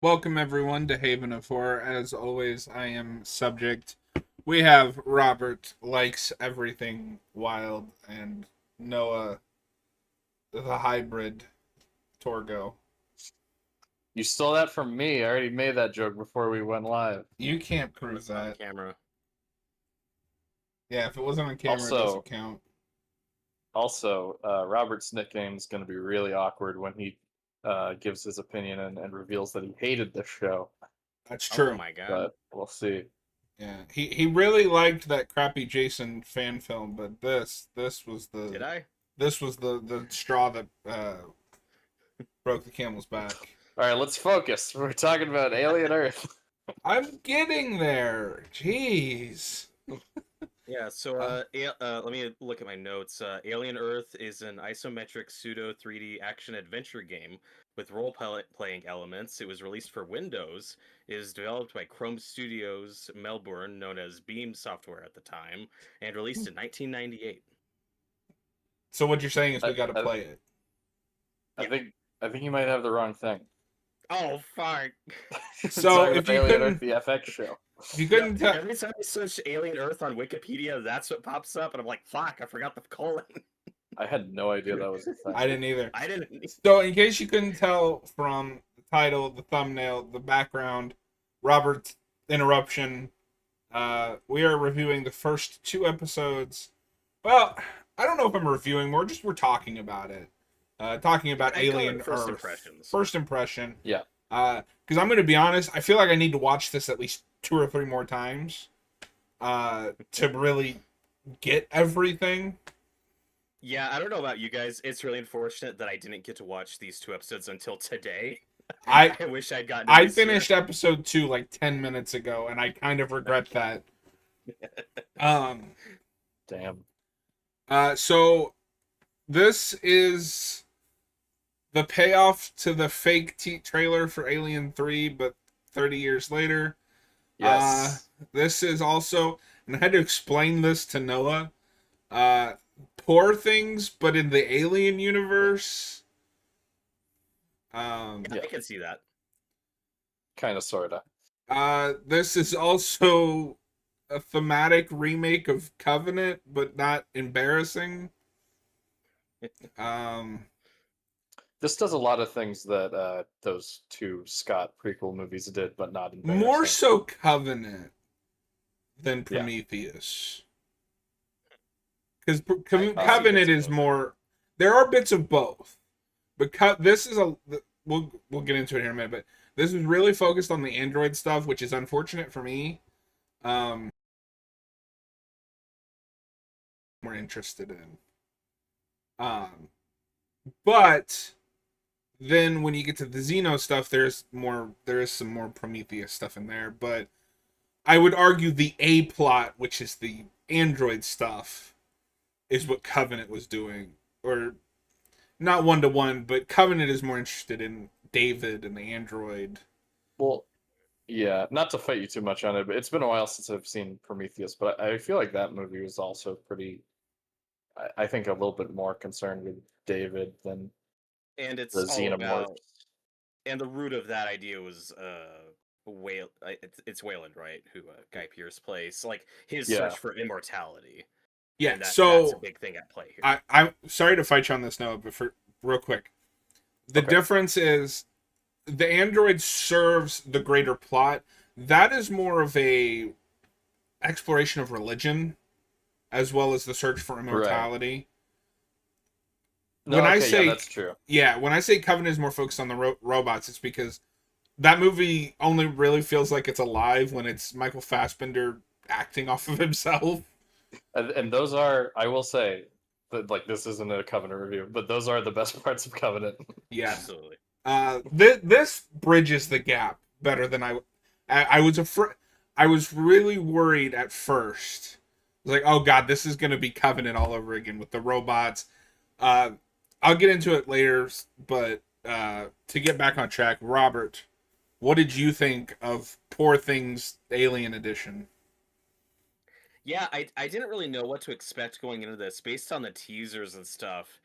Welcome everyone to Haven of Horror. As always, I am subject. We have Robert likes everything wild and Noah the hybrid Torgo. You stole that from me. I already made that joke before we went live. You can't prove It's on that. camera. Yeah, if it wasn't on camera, it doesn't count. Robert's nickname is going to be really awkward when he gives his opinion and reveals that he hated this show. That's Oh true. my god. But we'll see. Yeah, he really liked that crappy Jason fan film, but this was the Did I? this was the straw that broke the camel's back. All right, let's focus. We're talking about Alien Earth. I'm getting there. Jeez. Yeah, so let me look at my notes. Alien Earth is an isometric pseudo 3D action adventure game with role-playing elements. It was released for Windows. It is developed by Chrome Studios Melbourne, known as Beam Software at the time, and released in 1998. So what you're saying is we got to I- play it. I think you might have the wrong thing. Oh, fuck. So Talking if about you Alien couldn't, Earth, the FX show. if you couldn't tell, Every time I search Alien Earth on Wikipedia, that's what pops up, and I'm like, fuck, I forgot the colon. I had no idea that was a thing. I didn't either. I didn't. So in case you couldn't tell from the title, the thumbnail, the background, Robert's interruption, we are reviewing the first two episodes. Well, I don't know if I'm reviewing more, just we're talking about it. Talking about I call it Alien first Earth. impressions. First impression. Yeah. Because I'm going to be honest, I feel like I need to watch this at least 2 or 3 more times to really get everything. Yeah, I don't know about you guys. It's really unfortunate that I didn't get to watch these 2 episodes until today. I I wish I'd gotten. I finished episode 2 like 10 minutes ago, and I kind of regret that. Damn. So this is the payoff to the fake trailer for Alien 3, but 30 years later. Yes. This is also, and I had to explain this to Noah. Poor things, but in the Alien universe. I can see that. Kind of, sorta. This is also a thematic remake of Covenant, but not embarrassing. This does a lot of things that those 2 Scott prequel movies did, but not embarrassing. More so Covenant than Prometheus. Because Covenant is more. There are bits of both, but this is a. We'll get into it here in a minute, but this is really focused on the android stuff, which is unfortunate for me. More interested in. But then when you get to the Xeno stuff, there is some more Prometheus stuff in there, but I would argue the A plot, which is the android stuff, is what Covenant was doing. Or not 1-to-1, but Covenant is more interested in David and the android. Well, yeah, not to fight you too much on it, but it's been a while since I've seen Prometheus, but I feel like that movie was also pretty, I think, a little bit more concerned with David than And it's the all xenomorphs. about. And the root of that idea was it's Wayland, right? Who Guy Pearce plays, like his search for immortality. Yeah, and that's so a big thing at play here. I'm sorry to fight you on this, Noah, but for real quick, the difference is the android serves the greater plot. That is more of a exploration of religion, as well as the search for immortality. No, When I okay, say yeah, that's true. Yeah, when I say Covenant is more focused on the robots, it's because that movie only really feels like it's alive when it's Michael Fassbender acting off of himself. And those are, I will say, that, like, this isn't a Covenant review, but those are the best parts of Covenant. Yeah, Absolutely. This bridges the gap better than I was afraid. I was really worried at first. I was like, oh god, this is gonna be Covenant all over again with the robots. I'll get into it later, but to get back on track, Robert, what did you think of Poor Things Alien Edition? Yeah, I didn't really know what to expect going into this based on the teasers and stuff.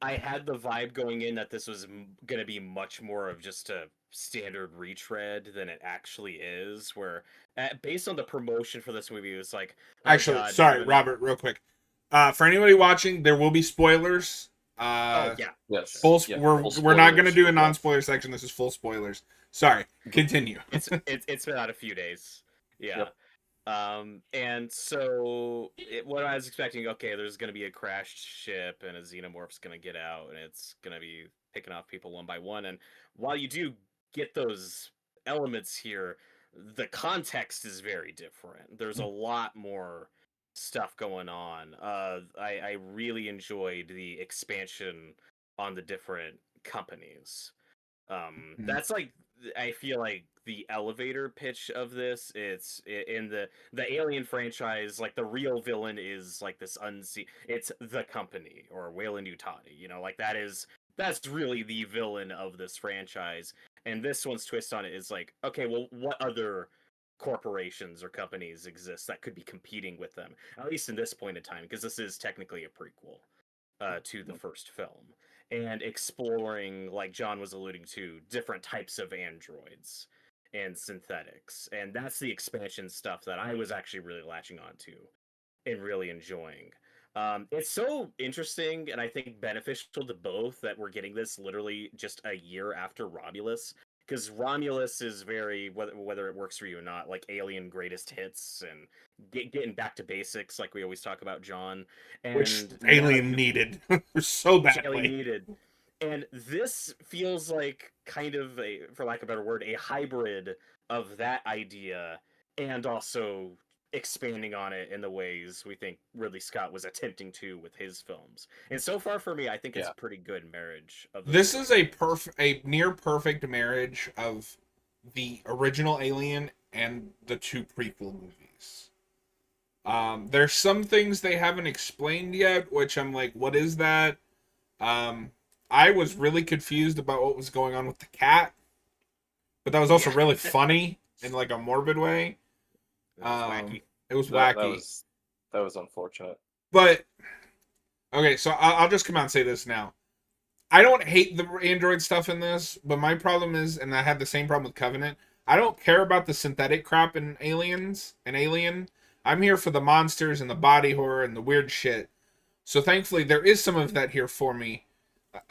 I had the vibe going in that this was going to be much more of just a standard retread than it actually is. Where, based on the promotion for this movie, it was like, oh Actually, god, sorry, they're gonna. Robert, real quick. For anybody watching, there will be spoilers. Oh yeah, Yes. Full. Yeah. We're Full we're not going to spoilers do for a both. non-spoiler section. This is full spoilers. Sorry. Continue. it's been out a few days. Yeah. Yep. And so what I was expecting, okay, there's going to be a crashed ship and a xenomorph's going to get out and it's going to be picking off people one by one. And while you do get those elements here, the context is very different. There's a lot more stuff going on. I really enjoyed the expansion on the different companies. That's like I feel like the elevator pitch of this. It's in the Alien franchise. Like the real villain is like this unseen. It's the company or Weyland Utani. You know, like that's really the villain of this franchise. And this one's twist on it is like, okay, well, what other corporations or companies exist that could be competing with them? At least in this point in time, because this is technically a prequel to the first film and exploring, like John was alluding to, different types of androids and synthetics. And that's the expansion stuff that I was actually really latching onto and really enjoying. It's so interesting and I think beneficial to both that we're getting this literally just a year after Romulus. Because Romulus is very, whether it works for you or not, like Alien greatest hits and getting back to basics, like we always talk about, John. Which And Alien needed so which Ellie badly. needed. And this feels like kind of a, for lack of a better word, a hybrid of that idea and also expanding on it in the ways we think Ridley Scott was attempting to with his films. And so far for me, I think it's Yeah. a pretty good marriage of This three. is a near perfect marriage of the original Alien and the two prequel movies. There's some things they haven't explained yet, which I'm like, what is that? I was really confused about what was going on with the cat, but that was also Yeah. really funny in like a morbid way. It was wacky. It was That wacky. was unfortunate. But okay, so I'll just come out and say this now. I don't hate the Android stuff in this, but my problem is, and I had the same problem with Covenant. I don't care about the synthetic crap in Aliens and Alien. I'm here for the monsters and the body horror and the weird shit. So thankfully, there is some of that here for me.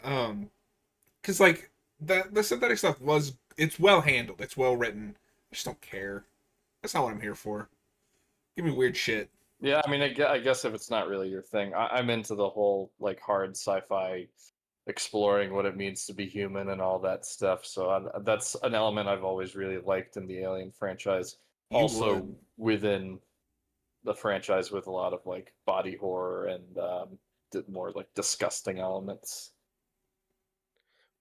Because like the synthetic stuff it's well handled, it's well written. I just don't care. That's not what I'm here for. Give me weird shit. Yeah, I mean, I guess if it's not really your thing, I'm into the whole like hard sci-fi, exploring what it means to be human and all that stuff. So that's an element I've always really liked in the Alien franchise. You Also would. within the franchise with a lot of like body horror and more like disgusting elements.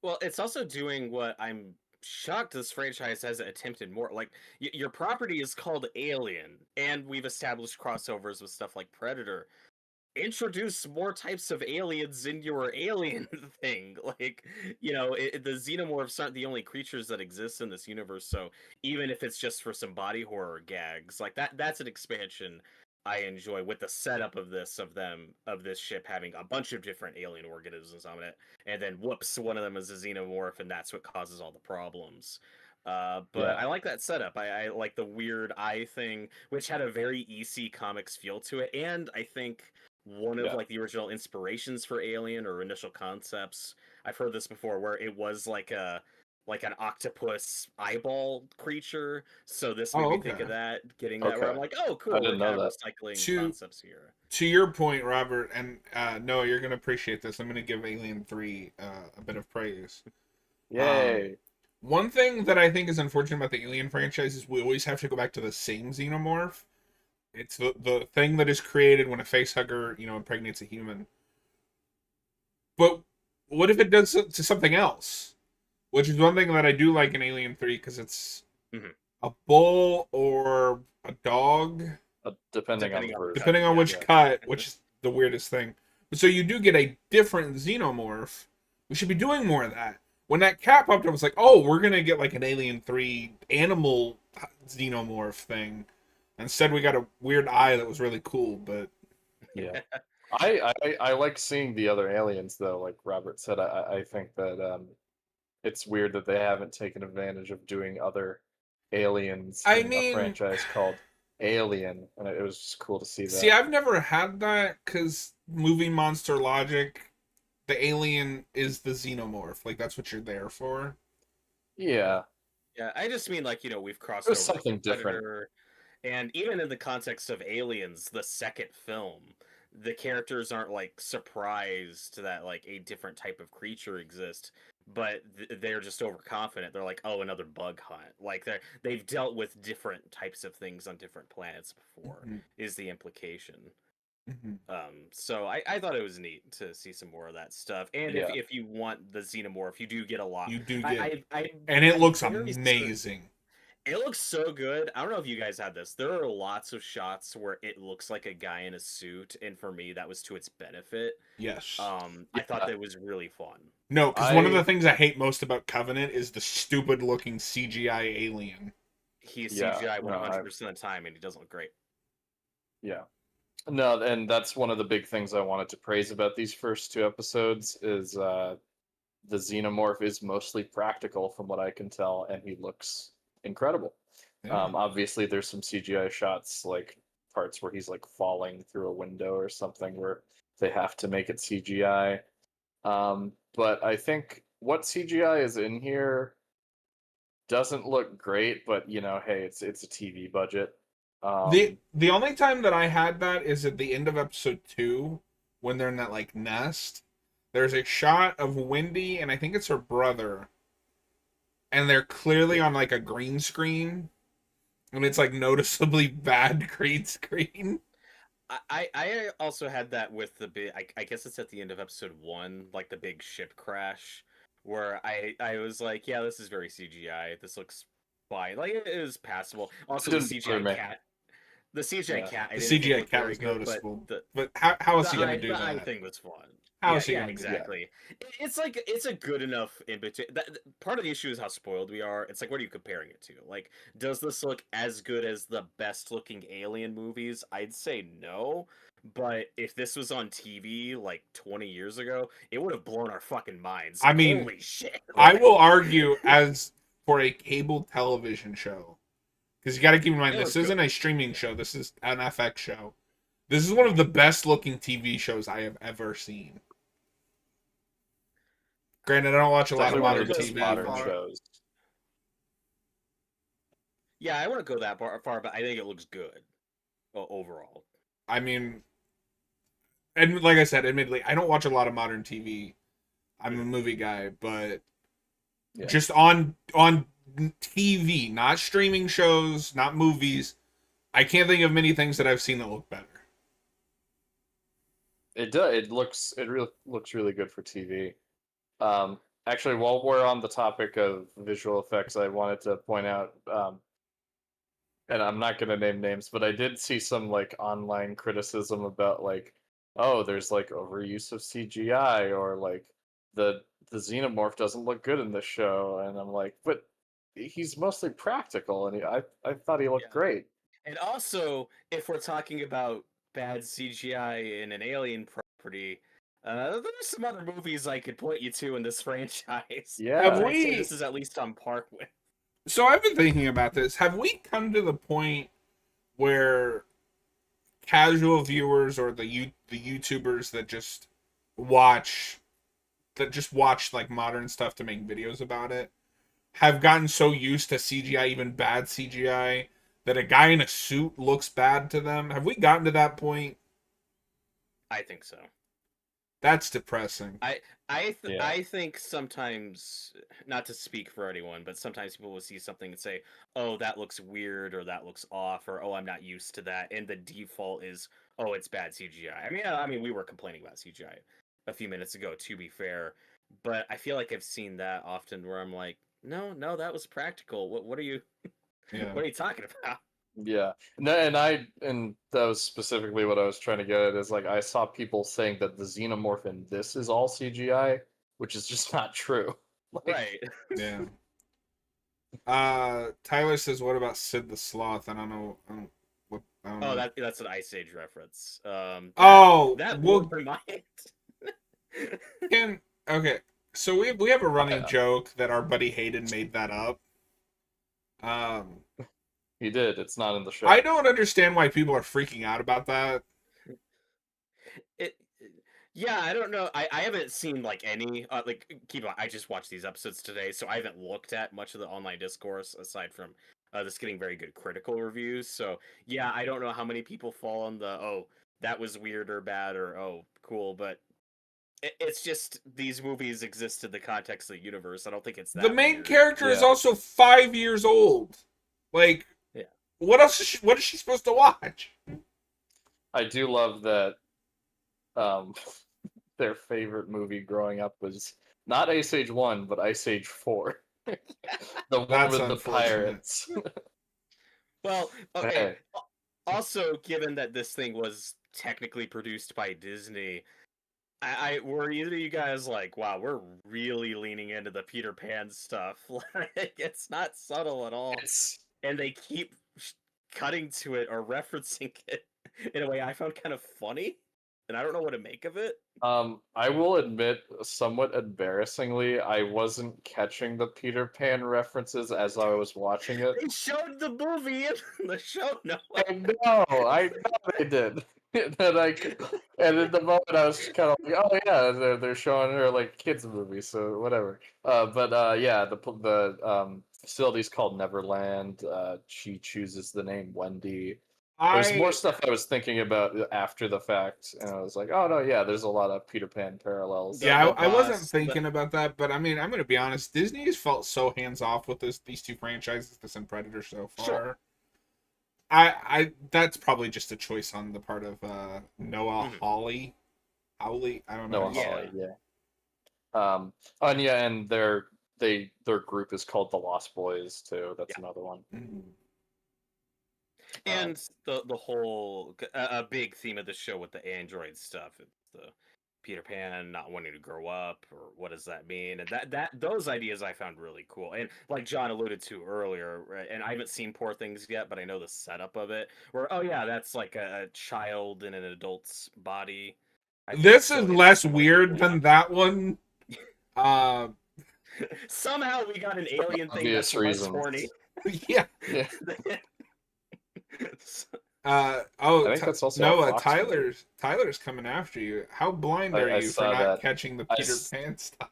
Well, it's also doing what I'm shocked this franchise hasn't attempted more. Like, your property is called Alien, and we've established crossovers with stuff like Predator. Introduce more types of aliens in your Alien thing. Like, the xenomorphs aren't the only creatures that exist in this universe. So even if it's just for some body horror gags, like that's an expansion I enjoy with the setup of this ship having a bunch of different alien organisms on it, and then whoops, one of them is a xenomorph, and that's what causes all the problems. But Yeah, I like that setup. I like the weird eye thing, which had a very EC Comics feel to it, and I think one of yeah, like the original inspirations for Alien or initial concepts. I've heard this before, where it was like an octopus eyeball creature. So this made Oh, me think of okay. that, getting that where I'm okay. like, oh, I cool, we're didn't kind know of that. recycling To concepts here. to your point, Robert, and Noah, you're gonna appreciate this. I'm gonna give Alien 3 a bit of praise. Um, Yay! One thing that I think is unfortunate about the Alien franchise is we always have to go back to the same xenomorph. It's the thing that is created when a facehugger, impregnates a human. But what if it does it to something else? Which is one thing that I do like in Alien 3 because it's Mhm. a bull or a dog, Depending on the Depending on the version. cut, depending on yeah. which Yeah. cut, which is the weirdest thing. But so you do get a different xenomorph. We should be doing more of that. When that cat popped up, I was like, oh, we're gonna get like an Alien 3 animal xenomorph thing. Instead, we got a weird eye that was really cool. But Yeah. I like seeing the other aliens though. Like Robert said, I think that it's weird that they haven't taken advantage of doing other aliens I in a mean, franchise called Alien, and it was just cool to see see, that. I've never had that because moving monster logic, the alien is the xenomorph. Like that's what you're there for. Yeah, Yeah, I just mean like, we've it crossed was over to something different. Predator, and even in the context of Aliens, the second film, the characters aren't like surprised that like a different type of creature exists, but they're just overconfident. They're like, "Oh, another bug hunt." Like they've dealt with different types of things on different planets before, Mhm, is the implication. mhm. So I thought it was neat to see some more of that stuff. And Yeah, if you want the xenomorph, you do get a lot. You do get, I and it I'm looks very amazing. it looks so good. I don't know if you guys had this. There are lots of shots where it looks like a guy in a suit, and for me, that was to its benefit. Yes. I thought yeah. that was really fun. No, because one of the I things I hate most about Covenant is the stupid looking CGI alien. He's yeah CGI no I 100% of the time, and he doesn't look great. yeah no, and that's one of the big things I wanted to praise about these first two episodes is the xenomorph is mostly practical from what I can tell, and he looks incredible. Yeah. Obviously, there's some CGI shots, like parts where he's like falling through a window or something, where they have to make it CGI. But I think what CGI is in here doesn't look great, but hey, it's a TV budget. The Um, the only time that I had that is at the end of episode 2 when they're in that like nest. There's a shot of Wendy and I think it's her brother, and they're clearly yeah, on like a green screen, and it's like noticeably bad green screen. I also had that with the big. I guess it's at the end of episode 1, like the big ship crash, where I was like, yeah, this is very CGI. This looks fine. Like it is passable. it Also, didn't bother me. The CGI Yeah, cat, I The didn't think CGI looked cat very was good, but noticeable, but how is he gonna do the eye that? thing was fun. How Yeah, is he yeah, gonna do that? exactly. It's like it's a good enough in between. Part of the issue is how spoiled we are. It's like, what are you comparing it to? Like, does this look as good as the best looking Alien movies? I'd say no. But if this was on TV like 20 years ago, it would have blown our fucking minds. I Like, mean, holy shit! I Like, will argue as for a cable television show, because you got to keep in mind it this was good. isn't a streaming show. This is an FX show. This is one of the best looking TV shows I have ever seen. Granted, I don't watch a it's lot of actually one I of modern the go best that TV, modern but far. shows. Yeah, I wouldn't go that far, but I think it looks good overall. I mean, and like I said, admittedly, I don't watch a lot of modern TV. I'm a movie guy, but Yeah. just on TV, not streaming shows, not movies, I can't think of many things that I've seen that look better. It does. It really looks really good for TV. Actually, while we're on the topic of visual effects, I wanted to point out, and I'm not going to name names, but I did see some like online criticism about like, oh, there's like overuse of CGI or like the the xenomorph doesn't look good in this show, and I'm like, but he's mostly practical, and I thought he looked Yeah. great. And also, if we're talking about bad CGI in an Alien property, there's some other movies I could point you to in this franchise Have Yeah, that I'd say this we? is at least on par with. So I've been thinking about this. Have we come to the point where casual viewers or the YouTubers watch that just watch like modern stuff to make videos about it have gotten so used to CGI, even bad CGI, that a guy in a suit looks bad to them? Have we gotten to that point? I think so. That's depressing. yeah. I think sometimes, not to speak for anyone, but sometimes people will see something and say, "Oh, that looks weird," or "That looks off," or "Oh, I'm not used to that," and the default is, "Oh, it's bad CGI." I mean, we were complaining about CGI a few minutes ago, to be fair, but I feel like I've seen that often where I'm like, "No, no, that was practical. What are you Yeah. what are you talking about?" Yeah. No, and that was specifically what I was trying to get at is like I saw people saying that the xenomorph in this is all CGI, which is just not true. Like Right. Yeah. Tyler says, "What about Sid the Sloth?" I don't know I don't Oh, know. that's an Ice Age reference. Oh, that well, blew my mind. can okay. So we have a running Yeah, joke that our buddy Hayden made that up. Um, he did. It's not in the show. I don't understand why people are freaking out about that. It, yeah, I don't know. I haven't seen like any like keep on. I just watched these episodes today, so I haven't looked at much of the online discourse aside from this getting very good critical reviews. So yeah, I don't know how many people fall on the that was weird or bad or cool, but it's just these movies exist in the context of the universe. I don't think it's The that main weird. character is Yeah. also 5 years old. Like, Yeah. what else? What is she supposed to watch? I do love that um, their favorite movie growing up was not Ice Age 1, but Ice Age 4. The one That's with the unfortunate. pirates. Well, okay. Hey, Also, given that this thing was technically produced by Disney, I were either of you guys like, wow, we're really leaning into the Peter Pan stuff. Like, it's not subtle at all, it's and they keep cutting to it or referencing it in a way I found kind of funny, and I don't know what to make of it. I will admit, somewhat embarrassingly, I wasn't catching the Peter Pan references as I was watching it. They showed the movie in the show notes. I know they did. And in the moment I was kind of like, oh yeah, they're showing her like kids movie, so whatever. But yeah, the facility's called Neverland. She chooses the name Wendy. There's more I stuff I was thinking about after the fact, and I was like, oh no, yeah, there's a lot of Peter Pan parallels. The yeah, the I wasn't boss, thinking about that, but I mean, I'm gonna be honest. Disney has felt so hands off with these two franchises, this and Predator so sure. far. I that's probably just a choice on the part of Noah Mhm. Hawley. I don't know. Noah Yeah. Hawley, yeah. And yeah, and their group is called the Lost Boys too. That's Yeah. another one. Mhm. And the whole a big theme of the show with the android stuff, it's the Peter Pan not wanting to grow up, or what does that mean? And that those ideas I found really cool. And like John alluded to earlier, right, and I haven't seen Poor Things yet, but I know the setup of it. Where oh yeah, that's like a child in an adult's body. I think This so. is It's less similar to weird than that one. Uh, somehow we got an alien thing Obvious that's less reasons. horny. yeah. Yeah, Oh, I think that's also a Noah, Fox movie. Tyler's coming after you. How blind are I you for saw not that. catching the I Peter s- Pan stuff?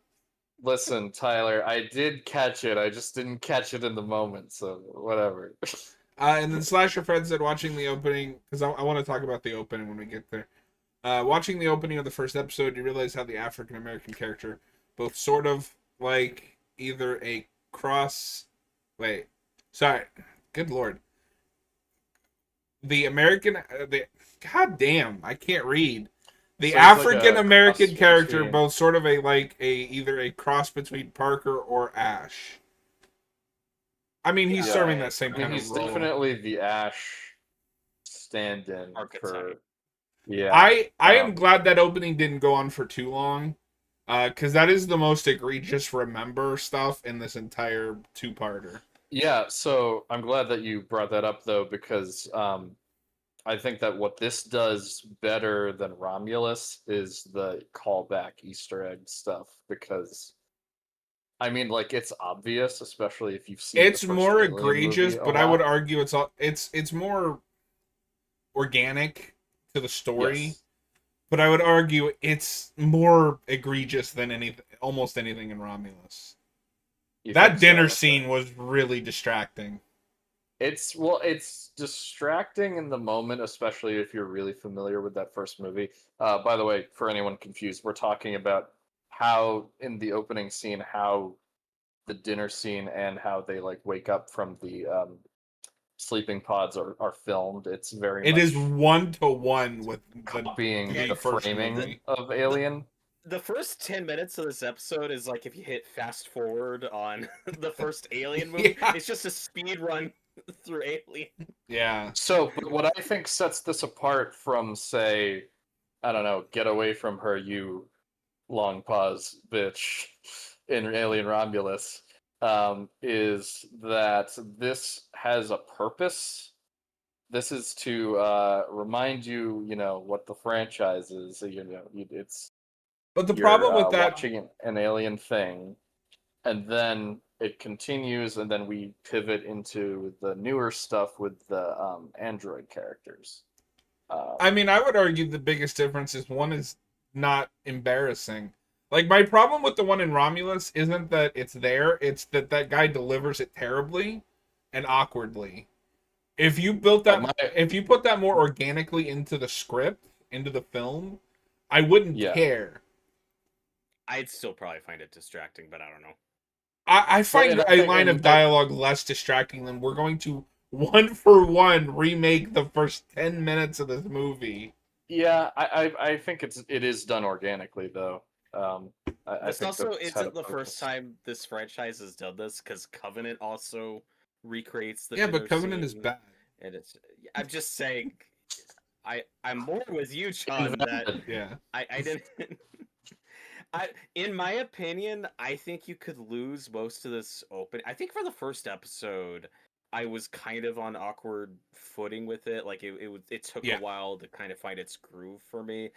Listen, Tyler, I did catch it. I just didn't catch it in the moment, so whatever. And then Slasher Fred said watching the opening because I want to talk about the opening when we get there. Watching the opening of the first episode, you realize how the African American character, both sort of like either a cross. Wait, sorry, good lord. The American, the god damn, I can't read. The So he's like African a American cross character, between. both sort of a like a either a cross between Parker or Ash. I mean, he's Yeah. serving Yeah, that same I mean, kind of he's role. definitely the Ash stand-in Archetype. for. Yeah. I am Um, glad that opening didn't go on for too long, because that is the most egregious remember stuff in this entire two-parter. yeah, so I'm glad that you brought that up though, because I think that what this does better than Romulus is the callback Easter egg stuff, because I mean, like it's obvious, especially if you've seen the It's first more Alien egregious, movie a but I would lot. argue it's more organic to the story. Yes. But I would argue it's more egregious than almost anything in Romulus. You That think so? dinner Okay. scene was really distracting. It's distracting in the moment, especially if you're really familiar with that first movie. By the way, for anyone confused, we're talking about how in the opening scene, how the dinner scene and how they like wake up from the sleeping pods are filmed. It's very It is much 1-to-1 with copying Yeah, the the first framing movie. of Alien. the first 10 minutes of this episode is like if you hit fast forward on the first Alien movie, Yeah. it's just a speed run through Alien. Yeah. So, but what I think sets this apart from, say, I don't know, Get Away from Her, You long pause, bitch, in Alien Romulus, is that this has a purpose this is to remind you, what the franchise is. It's But the you're problem with that, watching an alien thing, and then it continues, and then we pivot into the newer stuff with the android characters. I mean, I would argue the biggest difference is one is not embarrassing. Like my problem with the one in Romulus isn't that it's there; it's that that guy delivers it terribly and awkwardly. If you built Oh, that, if you put that more organically into the script, into the film, I wouldn't yeah. care. I'd still probably find it distracting, but I don't know. I find and I a think- line and of dialogue less distracting than we're going to one for one remake the first 10 minutes of this movie. Yeah, I think it is done organically though. I This think also that's how isn't to the first focus. time this franchise has done this, because Covenant also recreates the Yeah, dinner but Covenant is scene, bad. and it's. I'm just saying, I'm more with you, John. That Invented. Yeah. I didn't. In my opinion, I think you could lose most of this open. I think for the first episode, I was kind of on awkward footing with it. Like it took a Yeah. while to kind of find its groove for me.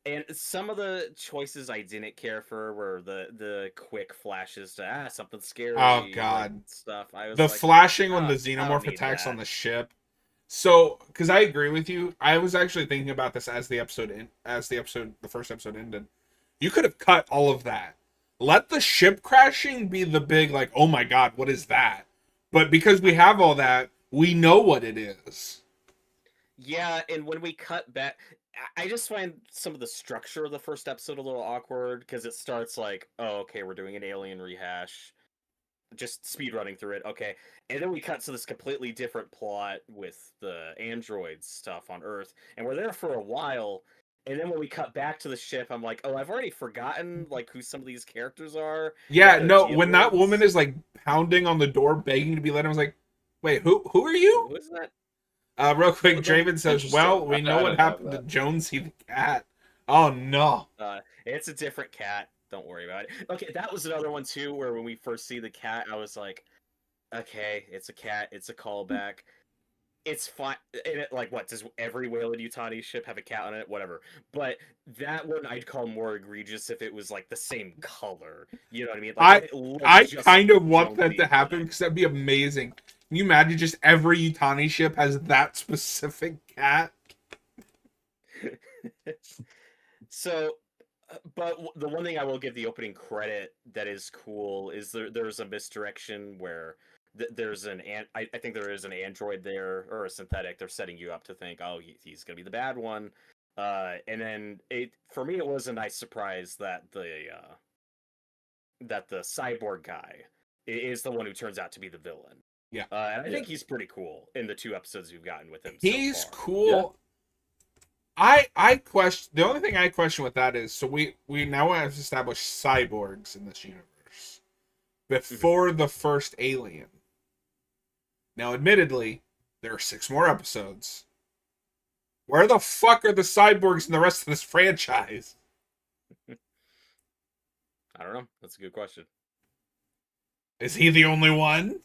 And some of the choices I didn't care for were the quick flashes to something scary, Oh like God. stuff. I was The like, flashing when oh, the I don't xenomorph need attacks on that. the ship. So, because I agree with you, I was actually thinking about this as the first episode ended. You could have cut all of that. Let the ship crashing be the big, like, oh my God, what is that? But because we have all that, we know what it is. Yeah, and when we cut back, I just find some of the structure of the first episode a little awkward because it starts like, oh, okay, we're doing an alien rehash, just speed running through it, okay, and then we cut to this completely different plot with the android stuff on Earth, and we're there for a while, and then when we cut back to the ship, I'm like, oh, I've already forgotten like who some of these characters are, Yeah, what their no, deal when that woman is. is like pounding on the door, begging to be let in, I was like, wait, who are you? Who is that? Real quick, The Draven says, Interesting. well, we know I what didn't have happened to that. Jonesy the cat. Oh no. It's a different cat. Don't worry about it. Okay, that was another one too, where when we first see the cat, I was like, okay, it's a cat. It's a callback. It's fine. And it, like, what does every Whale Utani ship have a cat on it? Whatever. But that one I'd call more egregious if it was like the same color. You know what I mean? Like I if it looked I just kind of like want that to Jonesy, happen because that'd be amazing. Can you imagine just every Utani ship has that specific cat? So, but the one thing I will give the opening credit that is cool is there's a misdirection where there's I think there is an android there or a synthetic. They're setting you up to think, oh, he's gonna be the bad one. And then for me it was a nice surprise that the cyborg guy is the one who turns out to be the villain. Yeah. And I think he's pretty cool in the 2 episodes we've gotten with him He's so far. cool. I question the only thing I question with that is so we now have established cyborgs in this universe before the first Alien. Now, admittedly, there are 6 more episodes. Where the fuck are the cyborgs in the rest of this franchise? I don't know. That's a good question. Is he the only one?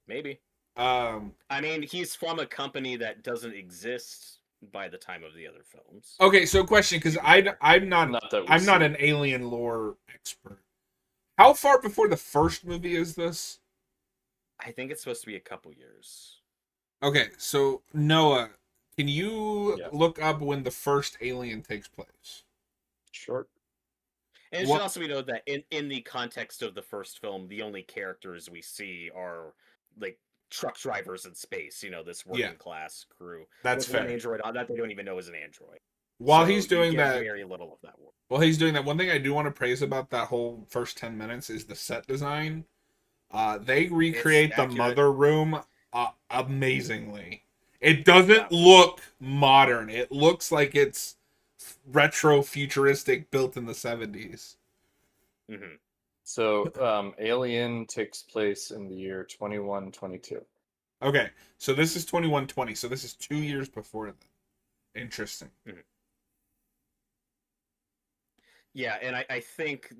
Maybe. Um. I mean, he's from a company that doesn't exist by the time of the other films. Okay, so question because I'm not Not that we I'm not see. an alien lore expert. How far before the first movie is this? I think it's supposed to be a couple years. Okay, so Noah, can you Yeah. look up when the first Alien takes place? Short. And it What- should also be noted that in the context of the first film, the only characters we see are like truck drivers in space. You know, this working class crew. That's with one fair. android on that they don't even know is an android. While So he's you doing get that, very little of that work. while he's doing that, one thing I do want to praise about that whole first 10 minutes is the set design. They recreate the accurate. mother room amazingly. It doesn't Yeah. look modern. It looks like it's retro futuristic, built in the 70s. Mm-hmm. So, Alien takes place in the year 2122. Okay, so this is 2120, so this is 2 years before that. Interesting. Yeah, and I think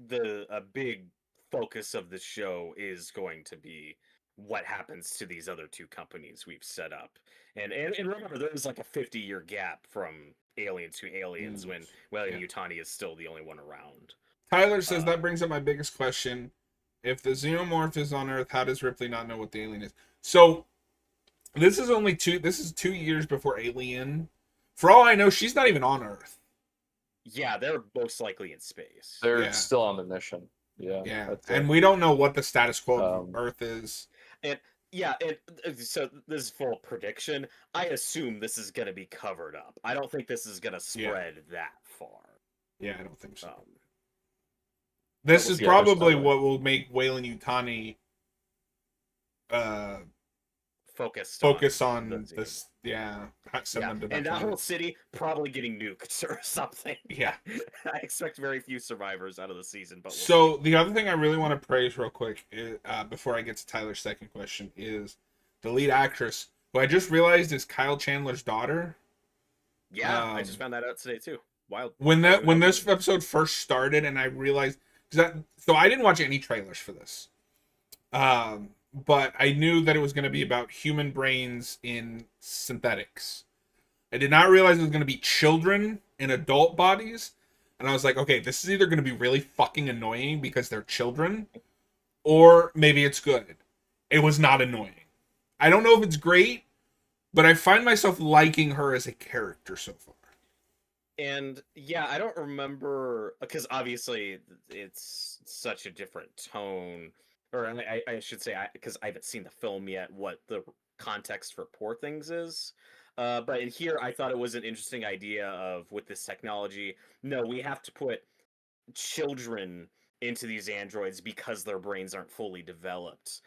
a big focus of the show is going to be what happens to these other two companies we've set up. And remember, there's like a 50-year gap from Alien to Aliens when Yeah. Yutani is still the only one around. Tyler says that brings up my biggest question. If the xenomorph is on Earth, how does Ripley not know what the alien is? So this is 2 years before Alien. For all I know, she's not even on Earth. Yeah, they're most likely in space. They're still on the mission. Yeah. Yeah. And we don't know what the status quo of Earth is. And yeah, so this is full prediction. I assume this is going to be covered up. I don't think this is going to spread that far. Yeah, I don't think so. This is probably what will make Weyland Yutani focus on this. Yeah, send them to and that whole city probably getting nuked or something. Yeah, I expect very few survivors out of the season. But so the other thing I really want to praise real quick is, before I get to Tyler's second question, is the lead actress, who I just realized is Kyle Chandler's daughter. Yeah, I just found that out today too. Wild. When this episode first started, and I realized so I didn't watch any trailers for this. But I knew that it was going to be about human brains in synthetics. I did not realize it was going to be children in adult bodies. And I was like, okay, this is either going to be really fucking annoying because they're children, or maybe it's good. It was not annoying. I don't know if it's great, but I find myself liking her as a character so far. And yeah, I don't remember, because obviously it's such a different tone. Or I should say, because I haven't seen the film yet, what the context for Poor Things is. But in here, I thought it was an interesting idea of, with this technology, no, we have to put children into these androids because their brains aren't fully developed.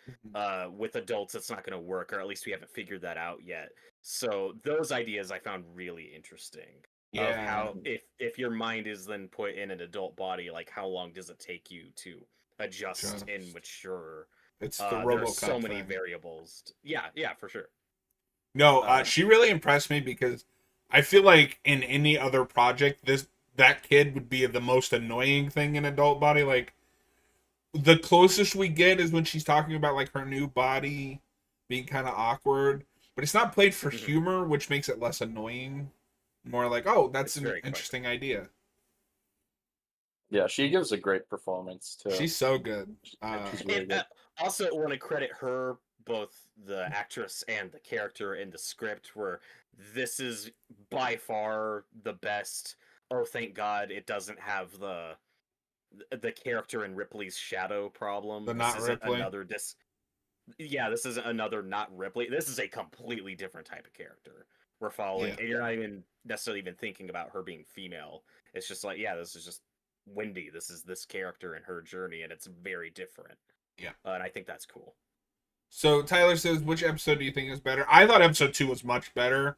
With adults, it's not going to work, or at least we haven't figured that out yet. So those ideas I found really interesting. Yeah. Of how, if your mind is then put in an adult body, like how long does it take you to adjust and mature? It's the RoboCop there's so many thing. variables. Yeah, for sure. No, she really impressed me because I feel like in any other project, that kid would be the most annoying thing in adult body. Like, the closest we get is when she's talking about like her new body being kind of awkward, but it's not played for humor, which makes it less annoying. More like, oh, that's an interesting idea. Yeah, she gives a great performance too. She's so good. She's really good. Also, want to credit her, both the actress and the character in the script, where this is by far the best. Oh, thank God it doesn't have the character in Ripley's shadow problem. This isn't Ripley. This isn't another not Ripley. This is a completely different type of character we're following, and you're not even necessarily even thinking about her being female. It's just like, this is just Wendy. This is this character and her journey, and it's very different. Yeah, and I think that's cool. So Tyler says, which episode do you think is better? I thought episode 2 was much better.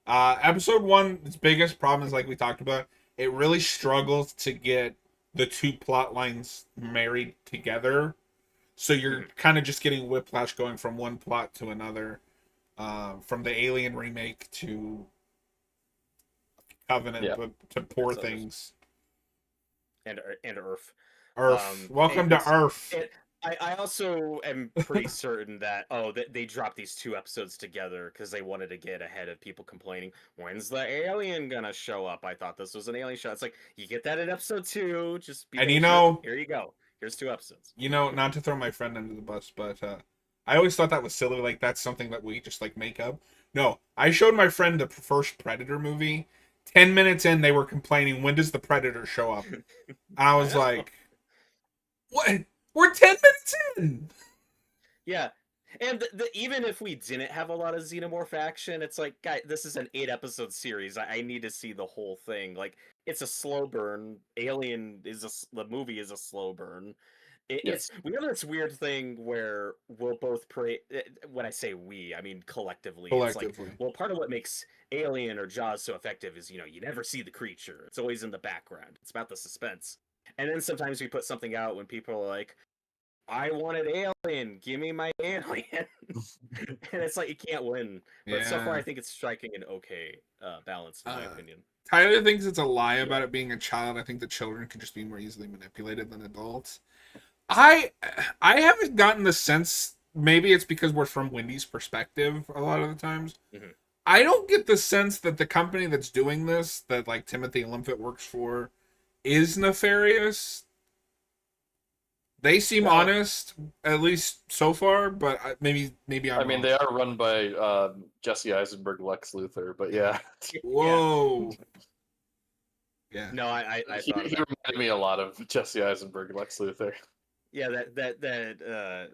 Episode 1, its biggest problem is, like we talked about, it really struggles to get the two plot lines married together. So you're kind of just getting whiplash going from one plot to another. From the Alien remake to Covenant to Poor Things. And Earth. Welcome to Earth. I also am pretty certain that they dropped these two episodes together because they wanted to get ahead of people complaining, when's the alien gonna show up? I thought this was an alien show. It's like, you get that in episode 2, just be patient. Here you go. Here's 2 episodes. Not to throw my friend under the bus, but I always thought that was silly. Like, that's something that we just like make up. No, I showed my friend the first Predator movie. 10 minutes in, they were complaining, when does the Predator show up? And I was like, what? We're 10 minutes in. Yeah. And even if we didn't have a lot of xenomorph action, it's like, guys, this is an 8-episode series. I need to see the whole thing. Like, it's a slow burn. Alien the movie is a slow burn. We have this weird thing where we'll both pray. When I say we, I mean collectively. It's like, well, part of what makes Alien or Jaws so effective is, you never see the creature. It's always in the background. It's about the suspense. And then sometimes we put something out when people are like, I wanted Alien, give me my Alien. And it's like, you can't win. But so far, I think it's striking an okay balance, in my opinion. Tyler thinks it's a lie about it being a child. I think the children can just be more easily manipulated than adults. I haven't gotten the sense maybe it's because we're from Wendy's perspective a lot of the times. Mhm. I don't get the sense that the company that's doing this, that like Timothy Olyphant works for, is nefarious. They seem Well, honest, at least so far, but maybe I'm I mean, wrong. they are run by Jesse Eisenberg, Lex Luthor, but yeah, Yeah. Whoa. Yeah. No, I he thought of that. reminded me a lot of Jesse Eisenberg, Lex Luthor. Yeah, that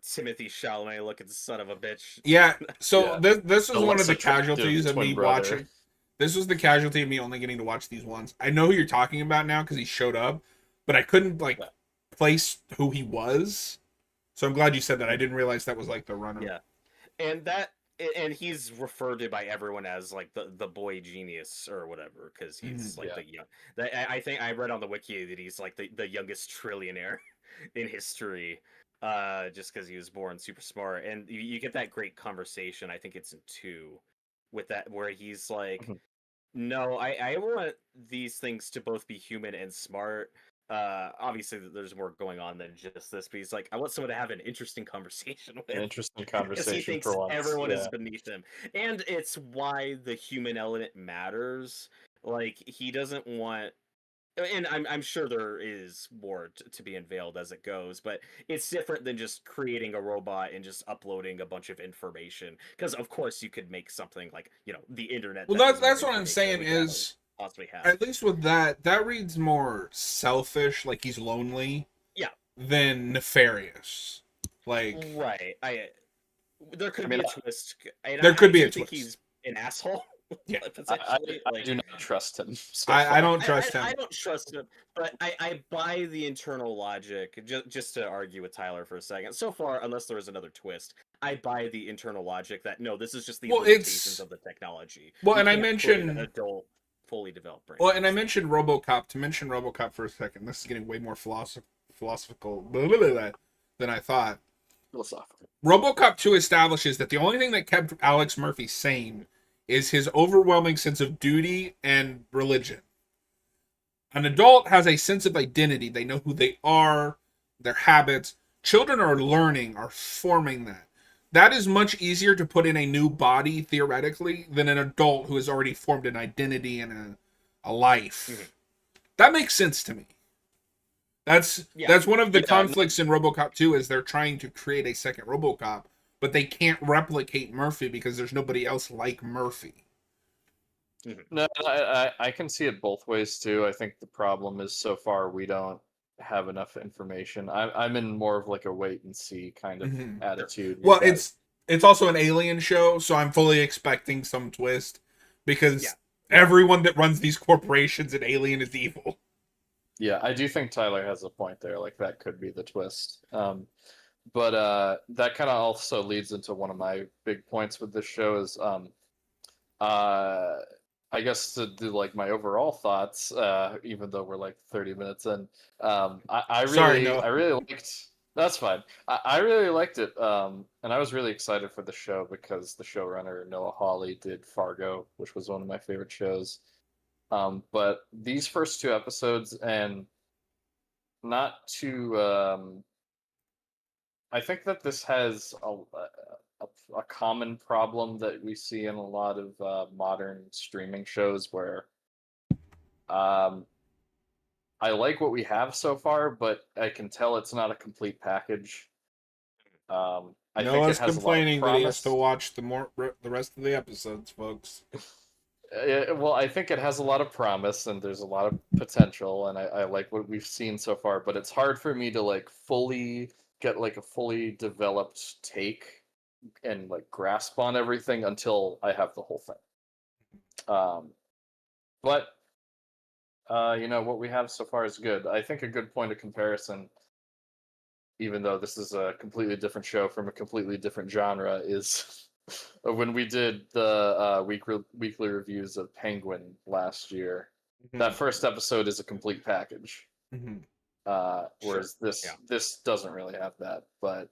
Timothy Chalamet looking son of a bitch. Yeah. So Yeah, this was the one of less the attractive casualties of twin me brother. watching. This was the casualty of me only getting to watch these ones. I know who you're talking about now because he showed up, but I couldn't like Yeah. place who he was. So I'm glad you said that. I didn't realize that was like the runner. Yeah, and he's referred to by everyone as like the boy genius or whatever because he's like Yeah. the young. I think I read on the wiki that he's like the youngest trillionaire in history, just because he was born super smart. And you get that great conversation. I think it's in two, with that where he's like, Mhm. "No, I want these things to both be human and smart." Obviously there's more going on than just this, but he's like, I want someone to have an interesting conversation An with interesting because he conversation thinks for once. everyone is Yeah. beneath him, and it's why the human element matters. Like he doesn't want, and I'm sure there is more to be unveiled as it goes, but it's different than just creating a robot and just uploading a bunch of information. Because of course you could make something like the internet Well, that has more that's what I'm information than saying we could ever is, possibly have. at least with that reads more selfish, like he's lonely, Yeah, than nefarious. Like right. There could I be mean, a twist, and there could be do a think twist. he's an asshole. Yeah. Potentially, I do not trust him so I far. don't trust him. I don't trust him, but I buy the internal logic. Just to argue with Tyler for a second. So far, unless there is another twist, I buy the internal logic that no, this is just the Well, limitations it's of the technology. well, We and I can't put an mentioned adult, fully developed brain. well, and I into this thing. mentioned RoboCop. To mention RoboCop for a second, this is getting way more philosophical blah, blah, blah, blah, than I thought. Philosophical. RoboCop 2 establishes that the only thing that kept Alex Murphy sane is his overwhelming sense of duty and religion. An adult has a sense of identity. They know who they are, their habits. Children are learning, are forming that. That is much easier to put in a new body, theoretically, than an adult who has already formed an identity and a life. Mhm. That makes sense to me. That's Yeah. that's one of the Yeah, conflicts in RoboCop 2 is they're trying to create a second RoboCop, but they can't replicate Murphy because there's nobody else like Murphy. No, I can see it both ways too. I think the problem is so far we don't have enough information. I'm in more of like a wait and see kind of Mhm. attitude. We've Well, got- it's also an alien show, so I'm fully expecting some twist because Yeah. everyone that runs these corporations in Alien is evil. yeah, I do think Tyler has a point there. Like that could be the twist. But that kind of also leads into one of my big points with this show is uh I guess to do like my overall thoughts, even though we're like 30 minutes in, I Sorry, really, Noah. I really liked. That's fine. I really liked it, and I was really excited for the show because the showrunner Noah Hawley did Fargo, which was one of my favorite shows. But these first two episodes, and not to, I think that this has a common problem that we see in a lot of modern streaming shows where um, I like what we have so far, but I can tell it's not a complete package. I think it Noah's has a lot of complaining that he has to promise. watch the rest of the episodes, folks. Well, I think it has a lot of promise and there's a lot of potential, and I like what we've seen so far. But it's hard for me to like fully get like a fully developed take and like grasp on everything until I have the whole thing. But what we have so far is good. I think a good point of comparison, even though this is a completely different show from a completely different genre, is when we did the weekly reviews of Penguin last year. That first episode is a complete package. Mhm. Whereas Yeah. this doesn't really have that, but